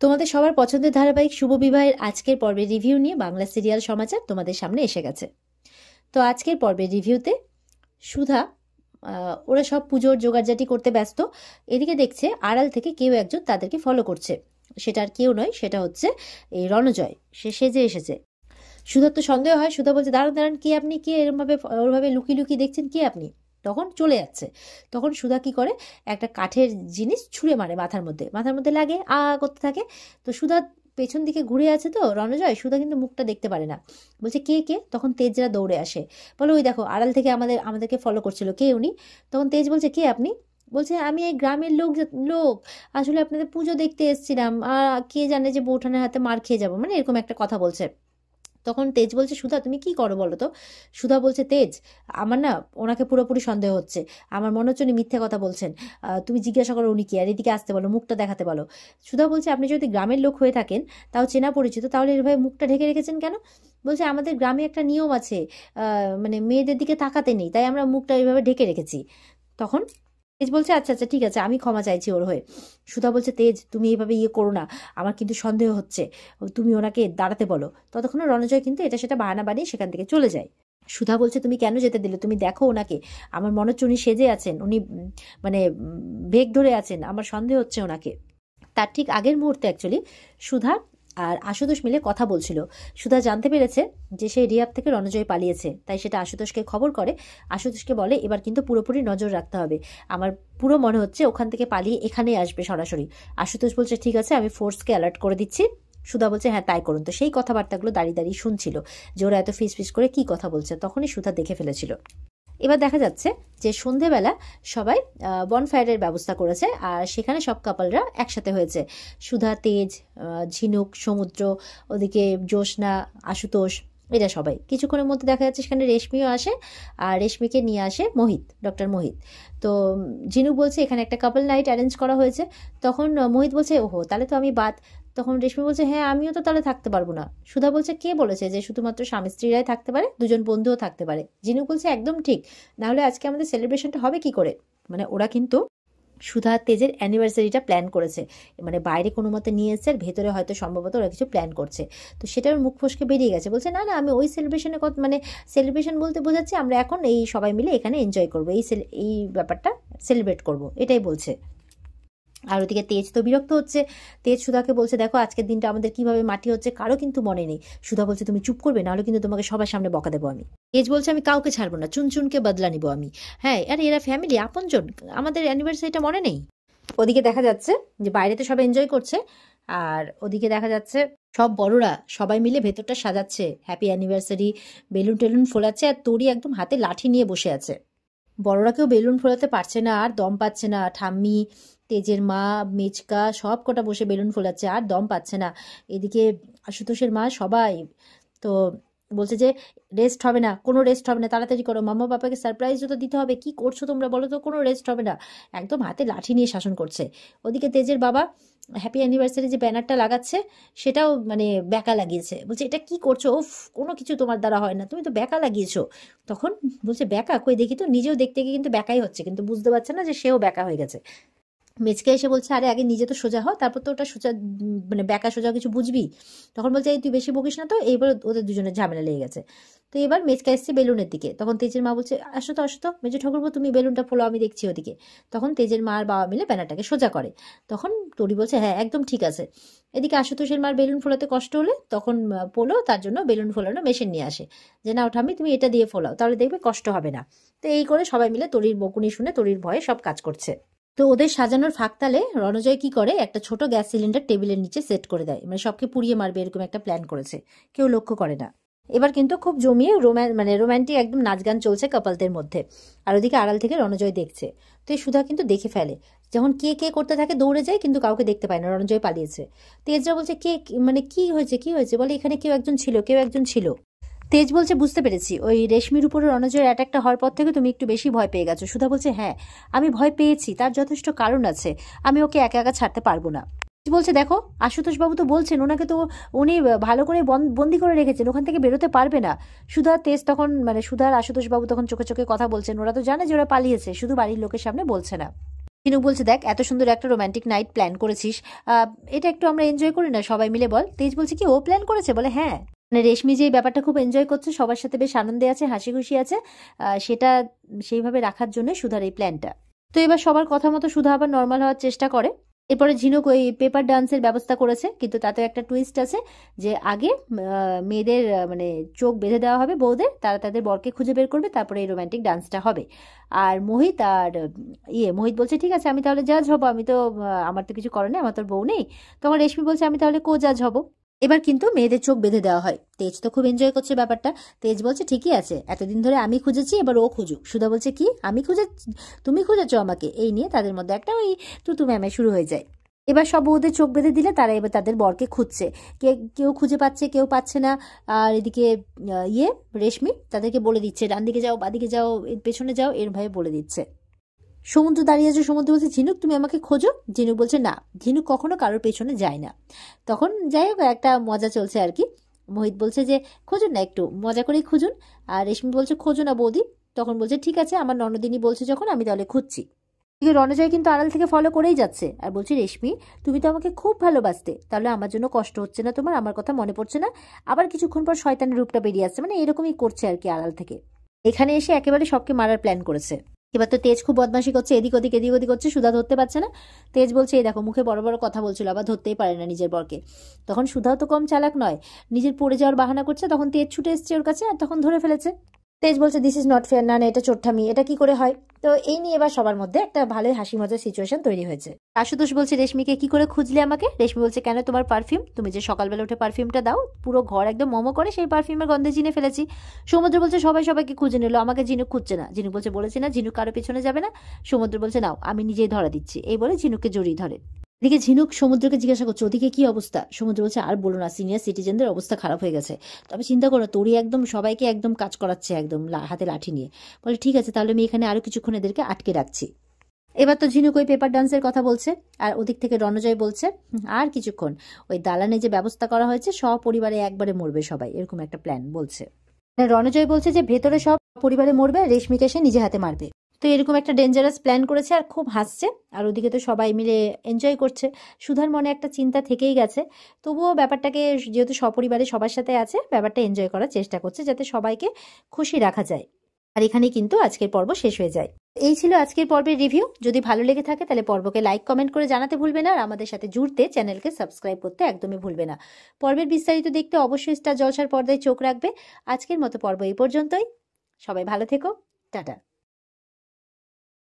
তোমাদের সবার পছন্দের ধারাবাহিক শুভ বিবাহের আজকের পর্বের রিভিউ নিয়ে বাংলা সিরিয়াল সমাচার তোমাদের সামনে এসে গেছে। তো আজকের পর্বের রিভিউতে সুধা ওরা সব পুজোর জোগাড়জাটি করতে ব্যস্ত। এদিকে দেখছে আড়াল থেকে কেউ একজন তাদেরকে ফলো করছে। সেটা আর কেউ নয়, সেটা হচ্ছে এই রণজয়। সে সেজে এসেছে। সুধার তো সন্দেহ হয়। সুধা বলছে, দাঁড়ান দাঁড়ান, কে আপনি? কে এরমভাবে ওরভাবে লুকিয়ে লুকিয়ে দেখছেন? কে আপনি? তখন চলে যাচ্ছে। তখন সুধা কি করে, একটা কাঠের জিনিস ছুঁড়ে মারে মাথার মধ্যে লাগে, করতে থাকে। তো সুধা পেছন দিকে ঘুরে আছে, তো রণজয়, সুধা কিন্তু মুখটা দেখতে পারে না। বলছে, কে কে? তখন তেজরা দৌড়ে আসে, বলো ওই দেখো আড়াল থেকে আমাদেরকে ফলো করছিল, কে উনি? তখন তেজ বলছে, কে আপনি? বলছে, আমি এই গ্রামের লোক আসলে আপনাদের পুজো দেখতে এসেছিলাম, আর কে জানে যে বৌঠানের হাতে মার খেয়ে যাবো, মানে এরকম একটা কথা বলছে। তখন তেজ বলছে, সুধা তুমি কি করো বলো তো? সুধা বলছে, তেজ, আমার না ওনাকে পুরোপুরি সন্দেহ হচ্ছে, আমার মনে হচ্ছে উনি মিথ্যে কথা বলছেন। তুমি জিজ্ঞাসা করো উনি কি, আর এদিকে আসতে বলো, মুখটা দেখাতে বলো। সুধা বলছে, আপনি যদি গ্রামের লোক হয়ে থাকেন, তাও চেনা পরিচিত, তাহলে এভাবে মুখটা ঢেকে রেখেছেন কেন? বলছে, আমাদের গ্রামে একটা নিয়ম আছে, মানে মেয়েদের দিকে তাকাতে নেই, তাই আমরা মুখটা এইভাবে ঢেকে রেখেছি। তখন তেজ বলছে, আচ্ছা আচ্ছা ঠিক আছে, আমি ক্ষমা চাইছি ওর হয়ে। সুধা বলছে, তেজ তুমি এইভাবে করো না, আমার কিন্তু সন্দেহ হচ্ছে, তুমি ওনাকে দাঁড়াতে বলো। ততক্ষণে রণজয় কিন্তু এটা সেটা বাহানা বানিয়ে সেখান থেকে চলে যায়। সুধা বলছে, তুমি কেন যেতে দিলে? তুমি দেখো ওনাকে, আমার মনে হচ্ছে উনি সেজে আছেন, উনি মানে বেগ ধরে আছেন, আমার সন্দেহ হচ্ছে ওনাকে। তার ঠিক আগের মুহূর্তে অ্যাকচুয়ালি সুধা আর আশুতোষ মিলে কথা বলছিল। সুধা জানতে পেরেছে যে সে রিয়াব থেকে রণজয় পালিয়েছে, তাই সেটা আশুতোষকে খবর করে। আশুতোষকে বলে, এবার কিন্তু পুরোপুরি নজর রাখতে হবে, আমার পুরো মনে হচ্ছে ওখান থেকে পালিয়ে এখানে আসবে সরাসরি। আশুতোষ বলছে, ঠিক আছে, আমি ফোর্সকে অ্যালার্ট করে দিচ্ছি। সুধা বলছে, হ্যাঁ তাই করুন। তো সেই কথাবার্তাগুলো দাঁড়িয়ে দাঁড়িয়ে শুনছিল যে ওরা এত ফিস করে কি কথা বলছে। তখনই সুধা দেখে ফেলেছিল। এবার দেখা যাচ্ছে যে সন্ধেবেলা সবাই বনফায়ারের ব্যবস্থা করেছে, আর সেখানে সব কাপলরা একসাথে হয়েছে। সুধা, তেজ, ঝিনুক, সমুদ্র, ওদিকে জ্যোৎস্না, আশুতোষ, এরা সবাই। কিছুক্ষণের মধ্যে দেখা যাচ্ছে সেখানে রেশমিও আসে, আর রেশমিকে নিয়ে আসে ডক্টর মোহিত। তো ঝিনুক বলছে, এখানে একটা কাপল নাইট অ্যারেঞ্জ করা হয়েছে। তখন মোহিত বলছে, ওহো, তাহলে তো আমি বাদ। তখন রেশমি বলছে, হ্যাঁ আমিও তো তাহলে থাকতে পারবো না। সুধা বলছে, কে বলেছে যে শুধুমাত্র স্বামী স্ত্রীরাই থাকতে পারে? দুজন বন্ধুও থাকতে পারে। ঝিনুক বলছে, একদম ঠিক, না হলে আজকে আমাদের সেলিব্রেশনটা হবে কি করে? মানে ওরা কিন্তু সুধা তেজের অ্যানিভার্সারিটা প্ল্যান করেছে, মানে বাইরে কোনো মতে নিয়ে এসছে, আর ভেতরে হয়তো সম্ভবত ওরা কিছু প্ল্যান করছে। তো সেটার মুখ ফসকে বেরিয়ে গেছে। বলছে, না না, আমি ওই সেলিব্রেশনে মানে সেলিব্রেশন বলতে বোঝাচ্ছি আমরা এখন এই সবাই মিলে এখানে এনজয় করবো, এই ব্যাপারটা সেলিব্রেট করব, এটাই বলছে। আর ওদিকে তেজ তো বিরক্ত হচ্ছে। তেজ সুধাকে বলছে, দেখো আজকের দিনটা আমাদের কিভাবে মাটি হচ্ছে কারো কিন্তু মনে নেই। সুধা বলছে, তুমি চুপ করবে, নাহলে কিন্তু তোমাকে সবার সামনে বকা দেবো আমি। তেজ বলছে, আমি কাউকে ছাড়বো না, চুনচুনকে বদলা নিবো আমি। হ্যাঁ, আরে এরা ফ্যামিলি, আপনজন, আমাদের অ্যানিভার্সারিটা মনে নেই? ওদিকে দেখা যাচ্ছে যে বাইরে তো সব এনজয় করছে, আর ওদিকে দেখা যাচ্ছে সব বড়রা সবাই মিলে ভেতরটা সাজাচ্ছে, হ্যাপি অ্যানিভার্সারি, বেলুন টেলুন ফোলাচ্ছে, আর তোরই একদম হাতে লাঠি নিয়ে বসে আছে। বড়রা কেউ বেলুন ফোলাতে পারছে না, আর দম পাচ্ছে না। ঠাম্মি, তেজের মা, মেচকা সব কটা বসে বেলুন ফোলাচ্ছে, আর দম পাচ্ছে না। এদিকে আশুতোষের মা, সবাই তো বলছে যে রেস্ট হবে না, কোনো রেস্ট হবে না, তাড়াতাড়ি করো, মাম্মা পাপাকে সারপ্রাইজও তো দিতে হবে, কি করছো তোমরা বলো তো, কোনো রেস্ট হবে না। একদম হাতে লাঠি নিয়ে শাসন করছে। ওদিকে তেজের বাবা হ্যাপি অ্যানিভার্সারি যে ব্যানারটা লাগাচ্ছে, সেটাও মানে ব্যাকা লাগিয়েছে। বলছে, এটা কি করছো? ওফ, কোনো কিছু তোমার দ্বারা হয় না, তুমি তো ব্যাকা লাগিয়েছো। তখন বলছে, ব্যাকা কই দেখি তো। নিজেও দেখতে গিয়ে কিন্তু ব্যাকাই হচ্ছে, কিন্তু বুঝতে পারছে না যে সেও ব্যাকা হয়ে গেছে। মেচকে এসে বলছে, আরে আগে নিজে তো সোজা হ, তারপর তো ওটা সোজা মানে ব্যাকা সোজা কিছু বুঝবি। তখন বলছে, এই তুই বেশি বকিস না তো। এইবার ওদের দুজনের ঝামেলা লেগে গেছে। তো এবার মেচকা এসছে বেলুনের দিকে। তখন তেজের মা বলছে, আসো তো মেজো ঠাকুরপো, তুমি বেলুনটা ফোলো, আমি দেখছি ওদিকে। তখন তেজের মা আর বাবা মিলে ব্যানারটাকে সোজা করে। তখন তরি বলছে, হ্যাঁ একদম ঠিক আছে। এদিকে আশুতোষের মার বেলুন ফোলাতে কষ্ট হলে তখন পোলো তার জন্য বেলুন ফোলানো মেশিন নিয়ে আসে, যে না ওঠামি তুমি এটা দিয়ে ফোলাও, তাহলে দেখবে কষ্ট হবে না। তো এই করে সবাই মিলে তরির বকুনি শুনে তরির ভয়ে সব কাজ করছে। তো ওদের সাজানোর ফাঁকতালে রণজয় কি করে, একটা ছোট গ্যাস সিলিন্ডার টেবিলের নিচে সেট করে দেয়, মানে সবকে পুড়িয়ে মারবে এরকম একটা প্ল্যান করেছে, কেউ লক্ষ্য করে না। এবার কিন্তু খুব জমিয়ে রোম্যান্টিক একদম নাচ গান চলছে কাপলদের মধ্যে। আর ওদিকে আড়াল থেকে রণজয় দেখছে। তো এই সুধা কিন্তু দেখে ফেলে, যখন কে কে করতে থাকে দৌড়ে যায়, কিন্তু কাউকে দেখতে পায় না, রণজয় পালিয়েছে। তেজরা বলছে, কে মানে কি হয়েছে বলে, এখানে কেউ একজন ছিল। তেজ বলছে, বুঝতে পেরেছি, ওই রেশমির উপরে রণজয়ের অ্যাটাকটা হওয়ার পর থেকে তুমি একটু বেশি ভয় পেয়ে গেছো। সুধা বলছে, হ্যাঁ আমি ভয় পেয়েছি, তার যথেষ্ট কারণ আছে, আমি ওকে একা একা ছাড়তে পারবো না। বলছে, দেখো আশুতোষ বাবু তো বলছেন ওনাকে তো উনি ভালো করে বন্দি করে রেখেছেন, ওখান থেকে বেরোতে পারবে না। সুধা আর আশুতোষ বাবু তখন চোখে চোখে কথা বলছেন, ওরা তো জানে যে ওরা পালিয়েছে, শুধু বাড়ির লোকের সামনে বলছে না। ঝিনুক বলছে দেখ এত সুন্দর একটা রোমান্টিক নাইট প্ল্যান করেছিস, আহ, এটা একটু আমরা এনজয় করি না সবাই মিলে বল। তেজ বলছে কি ও প্ল্যান করেছে? বলে হ্যাঁ। মানে রেশমি যে এই ব্যাপারটা খুব এনজয় করছে, সবার সাথে বেশ আনন্দে আছে, হাসি খুশি আছে, সেটা সেইভাবে রাখার জন্য সুধার এই প্ল্যানটা। তো এবার সবার কথা মতো সুধা আবার নর্মাল হওয়ার চেষ্টা করে। এরপরে ঝিনুক ওই পেপার ডান্সের ব্যবস্থা করেছে, কিন্তু তাতে একটা টুইস্ট আছে যে আগে মেয়েদের মানে চোখ বেঁধে দেওয়া হবে বউদের, তারা তাদের বরকে খুঁজে বের করবে, তারপরে এই রোমান্টিক ডান্সটা হবে। আর মোহিত আর মোহিত বলছে ঠিক আছে আমি তাহলে জাজ হবো, আমি তো আমার তো কিছু করার নেই, আমার তোর বউ নেই। তখন রেশমি বলছে আমি তাহলে কো জাজ হব। এবার কিন্তু মেয়েদের চোখ বেঁধে দেওয়া হয়। তেজ তো খুব এনজয় করছে ব্যাপারটা। তেজ বলছে ঠিকই আছে, এতদিন ধরে আমি খুঁজেছি, এবার ও খুঁজুক। সুধা বলছে কি আমি খুঁজে, তুমি খুঁজেছো আমাকে? এই নিয়ে তাদের মধ্যে একটা ওই তুতু ম্যামে শুরু হয়ে যায়। এবার সব বউদের চোখ বেঁধে দিলে তারা এবার তাদের বরকে খুঁজছে, কেউ খুঁজে পাচ্ছে কেউ পাচ্ছে না। আর এদিকে রেশমি তাদেরকে বলে দিচ্ছে ডান দিকে যাও, বাদিকে যাও, পেছনে যাও, এরভাবে বলে দিচ্ছে। সমুদ্র দাঁড়িয়ে আছে, সমুদ্র বলছে ঝিনুক তুমি আমাকে খোঁজো। ঝিনুক বলছে না, ঝিনুক কখনো কারোর পেছনে যায় না। তখন যাই হোক একটা মজা চলছে আর কি। মোহিত বলছে যে খুঁজুন না, একটু মজা করেই খুঁজুন। আর রেশমি বলছে খোঁজো না বৌদি। তখন বলছে ঠিক আছে আমার ননদিনী বলছে যখন আমি তাহলে খুঁজছি। রণজয় কিন্তু আড়াল থেকে ফলো করেই যাচ্ছে আর বলছে রেশমি তুমি তো আমাকে খুব ভালোবাসতে, তাহলে আমার জন্য কষ্ট হচ্ছে না তোমার? আমার কথা মনে পড়ছে না? আবার কিছুক্ষণ পর শয়তানের রূপটা বেরিয়ে আসছে, মানে এরকমই করছে আর কি আড়াল থেকে। এখানে এসে একেবারে সবকে মারার প্ল্যান করেছে। এবার তো তেজ খুব বদমাশি করছে, এদিক ওদিক এদিক ওদিক করছে, সুধা ধরতে পারছে না। তেজ বলছে এই দেখো মুখে বড় বড় কথা বলছিল, আবার ধরতেই পারে না নিজের বরকে। তখন সুধাও তো কম চালাক নয়, নিজের পড়ে যাওয়ার বাহানা করছে, তখন তেজ ছুটে এসছে ওর কাছে আর তখন ধরে ফেলেছে। তেজ বলছে দিস ইজ নট ফেয়ার, না না এটা চোট্টামি, এটা কি করে হয়? তো এই নিয়ে এবার সবার মধ্যে একটা ভালোই হাসি মজার সিচুয়েশন তৈরি হয়েছে। আশুতোষ বলছে রেশমিকে কি করে খুঁজলে আমাকে? রেশমি বলছে কেন তোমার পারফিউম, তুমি যে সকালবেলা উঠে পারফিউমটা দাও পুরো ঘর একদম মোমো করে, সেই পারফিউমের গন্ধে চিনে ফেলেছি। সমুদ্র বলছে সবাই সবাইকে খুঁজে নিল, আমাকে ঝিনুক খুঁজছে না। ঝিনুক বলছে বলেছি না ঝিনুক কারো পেছনে যাবে না। সমুদ্র বলছে নাও আমি নিজেই ধরা দিচ্ছি, এই বলে ঝিনুককে জড়িয়ে ধরে। এদিকে ঝিনুক সমুদ্রকে জিজ্ঞাসা করছে ওদিকে কি অবস্থা। সমুদ্র বলছে আর বলো না, সিনিয়র সিটিজেনদের অবস্থা খারাপ হয়ে গেছে। তবে চিন্তা করো তোরই একদম সবাইকে একদম কাজ করাচ্ছে একদম হাতে লাঠি নিয়ে। বলে ঠিক আছে তাহলে আমি এখানে আরো কিছুক্ষণ এদেরকে আটকে রাখছি। এবার তো ঝিনুক ওই পেপার ডান্সের কথা বলছে, আর ওদিক থেকে রণজয় বলছে আর কিছুক্ষণ ওই দালানে যে ব্যবস্থা করা হয়েছে সপরিবারে একবারে মরবে সবাই, এরকম একটা প্ল্যান বলছে। রণজয় বলছে যে ভেতরে সব পরিবারে মরবে, রেশমিকে সে নিজে হাতে মারবে। তো এরকম একটা ডেঞ্জারাস প্ল্যান করেছে আর খুব হাসছে। আর ওদিকে তো সবাই মিলে এনজয় করছে। সুধার মনে একটা চিন্তা থেকেই গেছে, তবুও ব্যাপারটাকে যেহেতু সপরিবারে সবার সাথে আছে ব্যাপারটা এনজয় করার চেষ্টা করছে যাতে সবাইকে খুশি রাখা যায়। আর এখানেই কিন্তু আজকের পর্ব শেষ হয়ে যায়। এই ছিল আজকের পর্বের রিভিউ। যদি ভালো লেগে থাকে তাহলে পর্বকে লাইক কমেন্ট করে জানাতে ভুলবে না, আর আমাদের সাথে জুড়তে চ্যানেলকে সাবস্ক্রাইব করতে একদমই ভুলবে না। পর্বের বিস্তারিত দেখতে অবশ্যই স্টার জলসার পর্দায় চোখ রাখবে। আজকের মতো পর্ব এই পর্যন্তই। সবাই ভালো থেকো, টাটা।